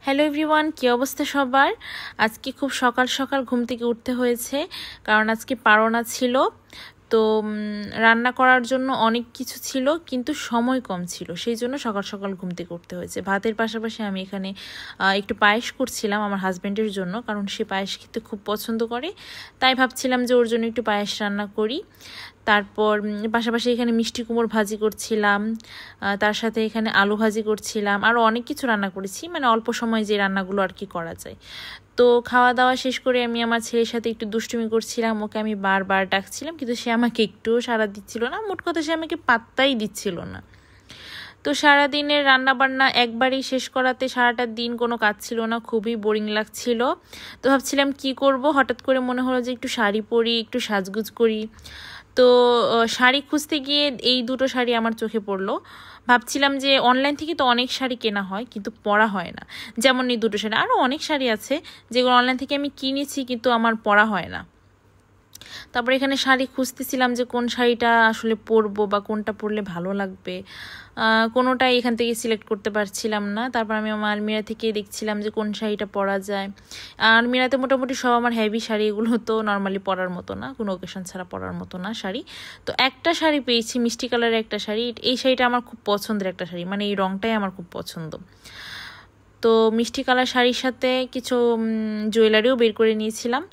Hello everyone, কী অবস্থা সবার? আজকে খুব সকাল সকাল ঘুম থেকে উঠতে হয়েছে, কারণ আজকে পারনা ছিল। তো রান্না করার জন্য অনেক কিছু ছিল, কিন্তু সময় কম ছিল, সেই জন্য সকাল সকাল ঘুম থেকে উঠতে হয়েছে। ভাতের পাশাপাশি আমি এখানে একটু পায়েস করছিলাম আমার হাজব্যান্ডের জন্য, কারণ সে পায়েস খেতে খুব পছন্দ করে। তাই ভাবছিলাম যে ওর জন্য একটু পায়েস রান্না করি। তারপর পাশাপাশি এখানে মিষ্টি কুমড়ো ভাজি করছিলাম, তার সাথে এখানে আলু ভাজি করছিলাম, আরও অনেক কিছু রান্না করেছি, মানে অল্প সময় যে রান্নাগুলো আর কি করা যায়। তো খাওয়া দাওয়া শেষ করে আমি আমার ছেলের সাথে একটু দুষ্টুমি করছিলাম, ওকে আমি বারবার ডাকছিলাম, কিন্তু সে আমাকে একটুও সাড়া দিচ্ছিল না। মোট কথা সে আমাকে পাত্তাই দিচ্ছিল না। তো সারাদিনের রান্নাবান্না একবারেই শেষ করাতে সারাটা দিন কোনো কাজ ছিল না, খুবই বোরিং লাগছিল। তো ভাবছিলাম কি করব, হঠাৎ করে মনে হলো যে একটু শাড়ি পরি, একটু সাজগুজ করি। তো শাড়ি খুঁজতে গিয়ে এই দুটো শাড়ি আমার চোখে পড়লো। ভাবছিলাম যে অনলাইন থেকে তো অনেক শাড়ি কেনা হয়, কিন্তু পরা হয় না। যেমন এই দুটো শাড়ি, আরও অনেক শাড়ি আছে যেগুলো অনলাইন থেকে আমি কিনেছি, কিন্তু আমার পরা হয় না। তারপর এখানে শাড়ি খুঁজতেছিলাম যে কোন শাড়িটা আসলে পরবো বা কোনটা পরলে ভালো লাগবে, কোনোটাই এখান থেকে সিলেক্ট করতে পারছিলাম না। তারপর আমি আমার আলমিরা থেকে দেখছিলাম যে কোন শাড়িটা পরা যায়। আলমিরাতে মোটামুটি সব আমার হেভি শাড়ি, এগুলো তো নর্মালি পরার মতো না, কোনো ওকেশন ছাড়া পরার মতো না শাড়ি। তো একটা শাড়ি পেয়েছি, মিষ্টি কালারের একটা শাড়ি। এই শাড়িটা আমার খুব পছন্দের একটা শাড়ি, মানে এই রংটাই আমার খুব পছন্দ। তো মিষ্টি কালার শাড়ির সাথে কিছু জুয়েলারিও বের করে নিয়েছিলাম।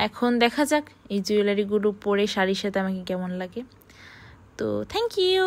এখন দেখা যাক এই জুয়েলারিগুলো পরে শাড়ির সাথে আমাকে কেমন লাগে। তো থ্যাংক ইউ।